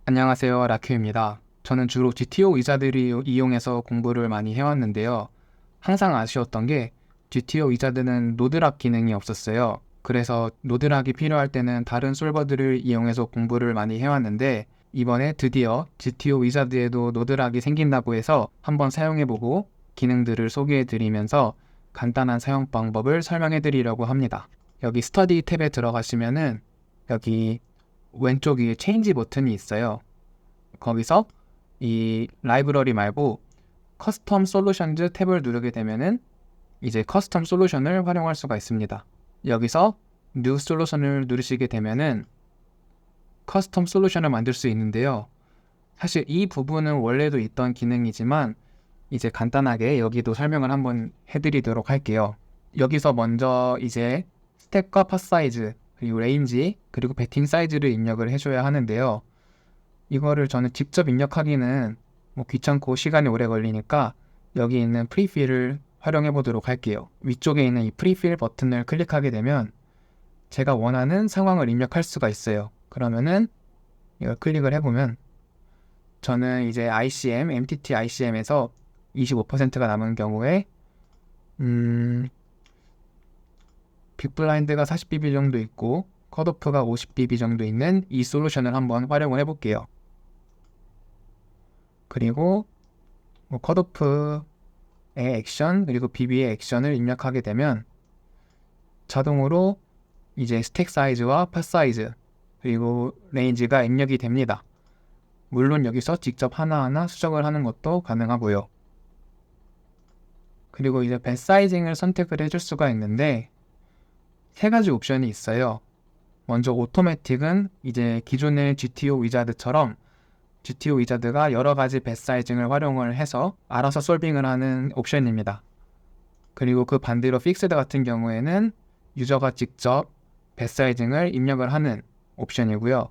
안녕하세요, 라큐입니다. 저는 주로 GTO 위자드를 이용해서 공부를 많이 해왔는데요. 항상 아쉬웠던 게 GTO 위자드는 노드락 기능이 없었어요. 그래서 노드락이 필요할 때는 다른 솔버들을 이용해서 공부를 많이 해왔는데 이번에 드디어 GTO 위자드에도 노드락이 생긴다고 해서 한번 사용해보고 기능들을 소개해드리면서 간단한 사용 방법을 설명해드리려고 합니다. 여기 스터디 탭에 들어가시면은 여기 왼쪽 위에 체인지 버튼이 있어요. 거기서 이 라이브러리 말고 커스텀 솔루션즈 탭을 누르게 되면은 이제 커스텀 솔루션을 활용할 수가 있습니다. 여기서 뉴 솔루션을 누르시게 되면은 커스텀 솔루션을 만들 수 있는데요. 사실 이 부분은 원래도 있던 기능이지만 이제 간단하게 여기도 설명을 한번 해드리도록 할게요. 여기서 먼저 이제 스택과 팟 사이즈, 그리고 레인지, 그리고 배팅 사이즈를 입력을 해줘야 하는데요. 이거를 저는 직접 입력하기는 귀찮고 시간이 오래 걸리니까 여기 있는 프리필을 활용해 보도록 할게요. 위쪽에 있는 이 프리필 버튼을 클릭하게 되면 제가 원하는 상황을 입력할 수가 있어요. 그러면은 이걸 클릭을 해보면 저는 이제 ICM, MTT ICM에서 25%가 남은 경우에 빅블라인드가 40dB 정도 있고 컷오프가 50dB 정도 있는 이 솔루션을 한번 활용을 해볼게요. 그리고 컷오프의 액션 그리고 BB의 액션을 입력하게 되면 자동으로 이제 스택 사이즈와 팟 사이즈 그리고 레인지가 입력이 됩니다. 물론 여기서 직접 하나하나 수정을 하는 것도 가능하고요. 그리고 이제 배 사이징을 선택을 해줄 수가 있는데 세 가지 옵션이 있어요. 먼저 오토매틱은 이제 기존의 GTO 위자드처럼 GTO 위자드가 여러 가지 배 사이징을 활용을 해서 알아서 솔빙을 하는 옵션입니다. 그리고 그 반대로 픽스드 같은 경우에는 유저가 직접 배 사이징을 입력을 하는 옵션이고요.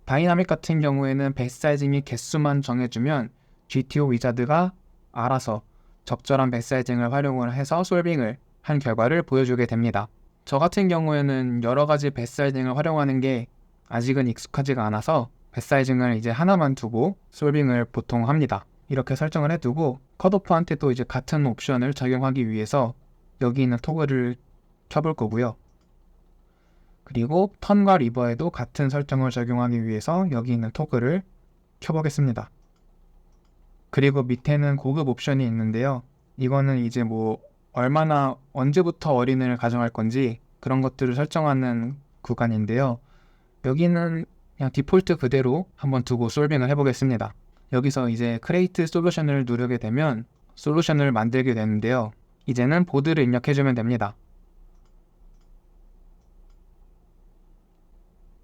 다이나믹 같은 경우에는 배 사이징이 개수만 정해주면 GTO 위자드가 알아서 적절한 배 사이징을 활용을 해서 솔빙을 한 결과를 보여주게 됩니다. 저 같은 경우에는 여러 가지 배 사이징을 활용하는 게 아직은 익숙하지가 않아서 배 사이징을 이제 하나만 두고 솔빙을 보통 합니다. 이렇게 설정을 해두고 컷오프한테도 이제 같은 옵션을 적용하기 위해서 여기 있는 토글을 켜볼 거고요. 그리고 턴과 리버에도 같은 설정을 적용하기 위해서 여기 있는 토글을 켜보겠습니다. 그리고 밑에는 고급 옵션이 있는데요. 이거는 이제 얼마나 언제부터 어린을 가정할 건지 그런 것들을 설정하는 구간인데요. 여기는 그냥 디폴트 그대로 한번 두고 솔빙을 해보겠습니다. 여기서 이제 크레이트 솔루션을 누르게 되면 솔루션을 만들게 되는데요. 이제는 보드를 입력해주면 됩니다.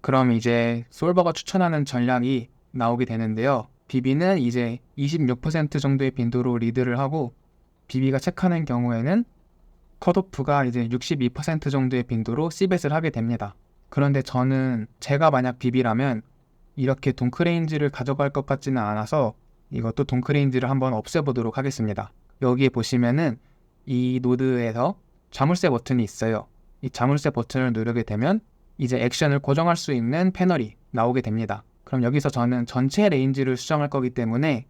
그럼 이제 솔버가 추천하는 전략이 나오게 되는데요. BB는 이제 26% 정도의 빈도로 리드를 하고 BB가 체크하는 경우에는 컷오프가 이제 62% 정도의 빈도로 C벳을 하게 됩니다. 그런데 저는 제가 만약 BB라면 이렇게 동크레인지를 가져갈 것 같지는 않아서 이것도 동크레인지를 한번 없애보도록 하겠습니다. 여기에 보시면은 이 노드에서 자물쇠 버튼이 있어요. 이 자물쇠 버튼을 누르게 되면 이제 액션을 고정할 수 있는 패널이 나오게 됩니다. 그럼 여기서 저는 전체 레인지를 수정할 거기 때문에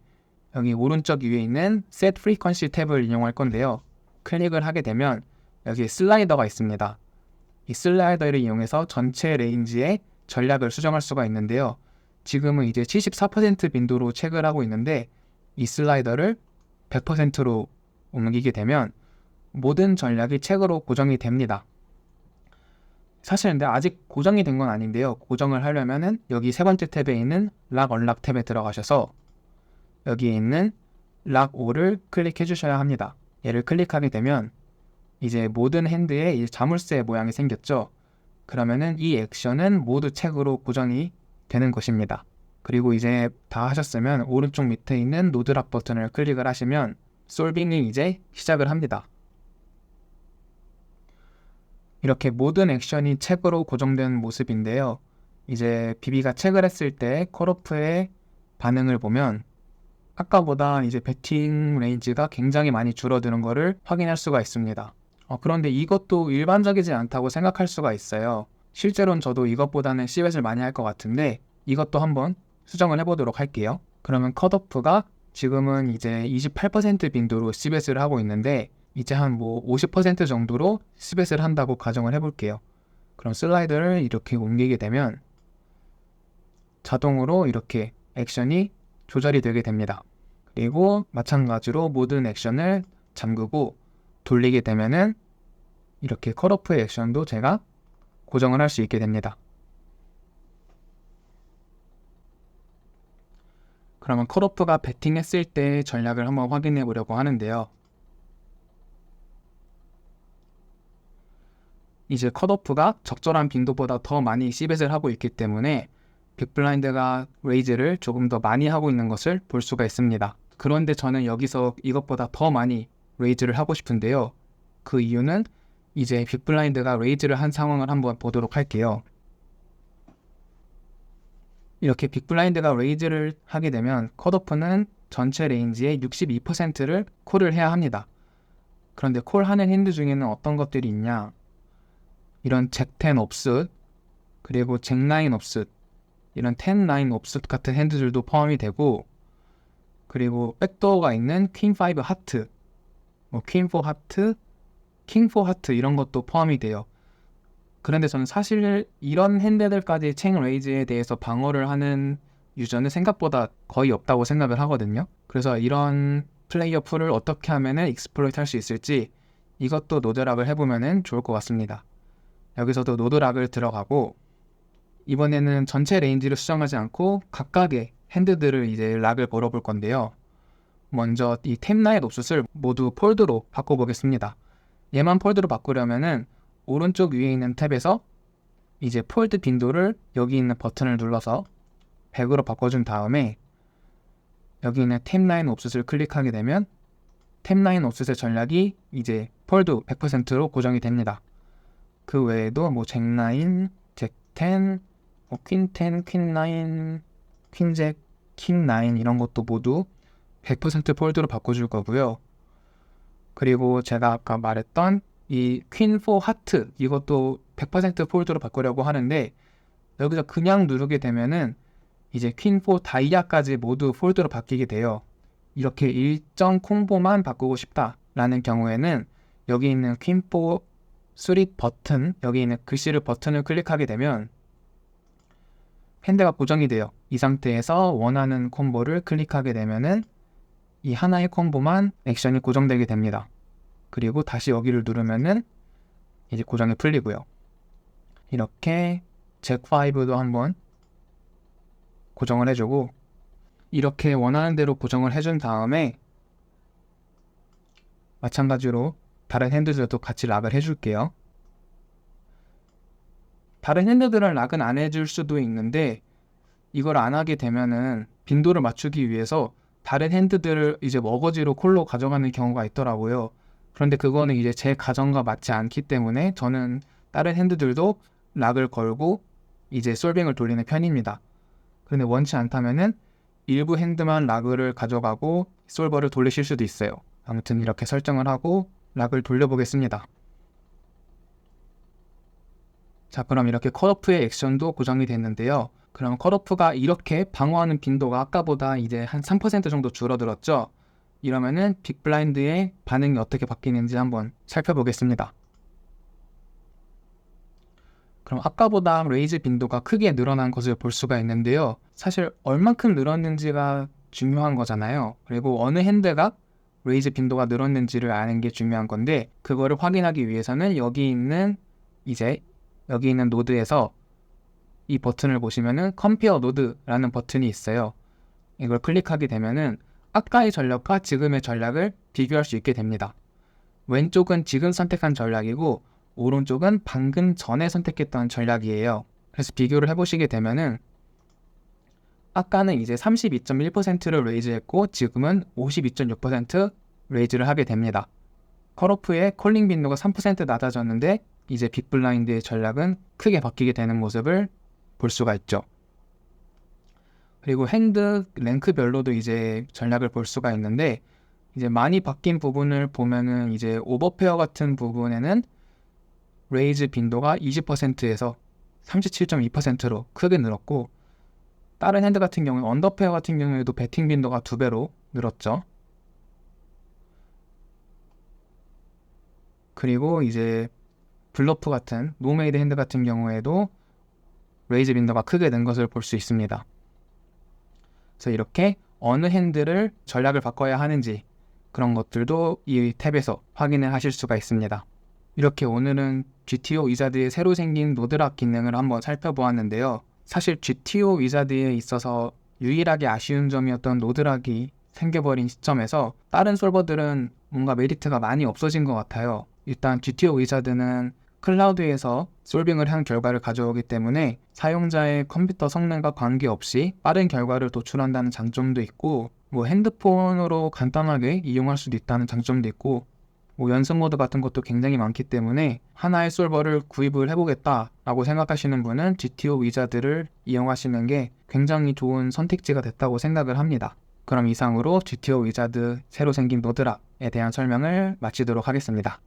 여기 오른쪽 위에 있는 Set Frequency 탭을 이용할 건데요. 클릭을 하게 되면 여기 슬라이더가 있습니다. 이 슬라이더를 이용해서 전체 레인지의 전략을 수정할 수가 있는데요. 지금은 이제 74% 빈도로 체크를 하고 있는데 이 슬라이더를 100%로 옮기게 되면 모든 전략이 체크로 고정이 됩니다. 사실 근데 아직 고정이 된 건 아닌데요. 고정을 하려면은 여기 세 번째 탭에 있는 락 언락 탭에 들어가셔서 여기에 있는 락 5를 클릭해 주셔야 합니다. 얘를 클릭하게 되면 이제 모든 핸드에 이 자물쇠 모양이 생겼죠. 그러면은 이 액션은 모두 체크로 고정이 되는 것입니다. 그리고 이제 다 하셨으면 오른쪽 밑에 있는 노드락 버튼을 클릭을 하시면 솔빙이 이제 시작을 합니다. 이렇게 모든 액션이 체크로 고정된 모습인데요. 이제 BB가 체크를 했을 때 컷오프의 반응을 보면 아까보다 이제 배팅 레인지가 굉장히 많이 줄어드는 것을 확인할 수가 있습니다. 그런데 이것도 일반적이지 않다고 생각할 수가 있어요. 실제로는 저도 이것보다는 C벳을 많이 할 것 같은데 이것도 한번 수정을 해보도록 할게요. 그러면 컷오프가 지금은 이제 28% 빈도로 C벳을 하고 있는데 이제 한 뭐 50% 정도로 C벳을 한다고 가정을 해볼게요. 그럼 슬라이드를 이렇게 옮기게 되면 자동으로 이렇게 액션이 조절이 되게 됩니다. 그리고 마찬가지로 모든 액션을 잠그고 돌리게 되면은 이렇게 컷오프의 액션도 제가 고정을 할 수 있게 됩니다. 그러면 컷오프가 베팅했을 때 전략을 한번 확인해 보려고 하는데요. 이제 컷오프가 적절한 빈도보다 더 많이 C벳을 하고 있기 때문에 빅블라인드가 레이즈를 조금 더 많이 하고 있는 것을 볼 수가 있습니다. 그런데 저는 여기서 이것보다 더 많이 레이즈를 하고 싶은데요. 그 이유는 이제 빅블라인드가 레이즈를 한 상황을 한번 보도록 할게요. 이렇게 빅블라인드가 레이즈를 하게 되면 컷오프는 전체 레인지의 62%를 콜을 해야 합니다. 그런데 콜하는 핸드 중에는 어떤 것들이 있냐? 이런 잭10 옵스, 그리고 잭9 옵스, 이런 10-9 옵스 같은 핸드들도 포함이 되고, 그리고 백도어가 있는 퀸5 하트, 뭐 퀸4 하트, 킹4 하트 이런 것도 포함이 돼요. 그런데 저는 사실 이런 핸드들까지 책 레이즈에 대해서 방어를 하는 유저는 생각보다 거의 없다고 생각을 하거든요. 그래서 이런 플레이어 풀을 어떻게 하면은 익스플로이트 할 수 있을지 이것도 노드락을 해보면은 좋을 것 같습니다. 여기서도 노드락을 들어가고 이번에는 전체 레인지를 수정하지 않고 각각의 핸드들을 이제 락을 걸어볼 건데요. 먼저 이 탭9 옵셋을 모두 폴드로 바꿔보겠습니다. 얘만 폴드로 바꾸려면은 오른쪽 위에 있는 탭에서 이제 폴드 빈도를 여기 있는 버튼을 눌러서 100으로 바꿔준 다음에 여기 있는 탭9 옵셋을 클릭하게 되면 탭9 옵셋의 전략이 이제 폴드 100%로 고정이 됩니다. 그 외에도 뭐 잭9, 잭10, 뭐 퀸10, 퀸9, 퀸잭, 킹9 이런 것도 모두 100% 폴드로 바꿔줄 거고요. 그리고 제가 아까 말했던 이 퀸4 하트 이것도 100% 폴드로 바꾸려고 하는데 여기서 그냥 누르게 되면은 이제 퀸4 다이아까지 모두 폴드로 바뀌게 돼요. 이렇게 일정 콤보만 바꾸고 싶다라는 경우에는 여기 있는 퀸4 3 버튼, 여기 있는 글씨를 버튼을 클릭하게 되면 핸드가 고정이 돼요. 이 상태에서 원하는 콤보를 클릭하게 되면은 이 하나의 콤보만 액션이 고정되게 됩니다. 그리고 다시 여기를 누르면은 이제 고정이 풀리고요. 이렇게 잭5도 한번 고정을 해주고 이렇게 원하는 대로 고정을 해준 다음에 마찬가지로 다른 핸드들도 같이 락을 해줄게요. 다른 핸드들은 락은 안 해줄 수도 있는데 이걸 안 하게 되면은 빈도를 맞추기 위해서 다른 핸드들을 이제 머거지로 콜로 가져가는 경우가 있더라고요. 그런데 그거는 이제 제 가정과 맞지 않기 때문에 저는 다른 핸드들도 락을 걸고 이제 솔빙을 돌리는 편입니다. 그런데 원치 않다면은 일부 핸드만 락을 가져가고 솔버를 돌리실 수도 있어요. 아무튼 이렇게 설정을 하고 락을 돌려보겠습니다. 자, 그럼 이렇게 컷오프의 액션도 고정이 됐는데요. 그럼 컷오프가 이렇게 방어하는 빈도가 아까보다 이제 한 3% 정도 줄어들었죠. 이러면은 빅블라인드의 반응이 어떻게 바뀌는지 한번 살펴보겠습니다. 그럼 아까보다 레이즈 빈도가 크게 늘어난 것을 볼 수가 있는데요. 사실 얼만큼 늘었는지가 중요한 거잖아요. 그리고 어느 핸드가 레이즈 빈도가 늘었는지를 아는 게 중요한 건데 그거를 확인하기 위해서는 여기 있는 노드에서 이 버튼을 보시면은 컴페어 노드라는 버튼이 있어요. 이걸 클릭하게 되면은 아까의 전략과 지금의 전략을 비교할 수 있게 됩니다. 왼쪽은 지금 선택한 전략이고 오른쪽은 방금 전에 선택했던 전략이에요. 그래서 비교를 해보시게 되면은 아까는 이제 32.1%를 레이즈했고 지금은 52.6% 레이즈를 하게 됩니다. 컷오프의 콜링 빈도가 3% 낮아졌는데 이제 빅블라인드의 전략은 크게 바뀌게 되는 모습을 볼 수가 있죠. 그리고 핸드 랭크별로도 이제 전략을 볼 수가 있는데 이제 많이 바뀐 부분을 보면은 이제 오버페어 같은 부분에는 레이즈 빈도가 20%에서 37.2%로 크게 늘었고 다른 핸드 같은 경우에 언더페어 같은 경우에도 베팅 빈도가 2배로 늘었죠. 그리고 이제 블러프 같은 노메이드 핸드 같은 경우에도 레이즈 빈도가 크게 는 것을 볼 수 있습니다. 그래서 이렇게 어느 핸드를 전략을 바꿔야 하는지 그런 것들도 이 탭에서 확인을 하실 수가 있습니다. 이렇게 오늘은 GTO 위자드의 새로 생긴 노드락 기능을 한번 살펴보았는데요. 사실 GTO 위자드에 있어서 유일하게 아쉬운 점이었던 노드락이 생겨버린 시점에서 다른 솔버들은 뭔가 메리트가 많이 없어진 것 같아요. 일단 GTO 위자드는 클라우드에서 솔빙을 한 결과를 가져오기 때문에 사용자의 컴퓨터 성능과 관계없이 빠른 결과를 도출한다는 장점도 있고, 핸드폰으로 간단하게 이용할 수도 있다는 장점도 있고, 연습 모드 같은 것도 굉장히 많기 때문에 하나의 솔버를 구입을 해보겠다라고 생각하시는 분은 GTO 위자드를 이용하시는 게 굉장히 좋은 선택지가 됐다고 생각을 합니다. 그럼 이상으로 GTO 위자드 새로 생긴 노드락에 대한 설명을 마치도록 하겠습니다.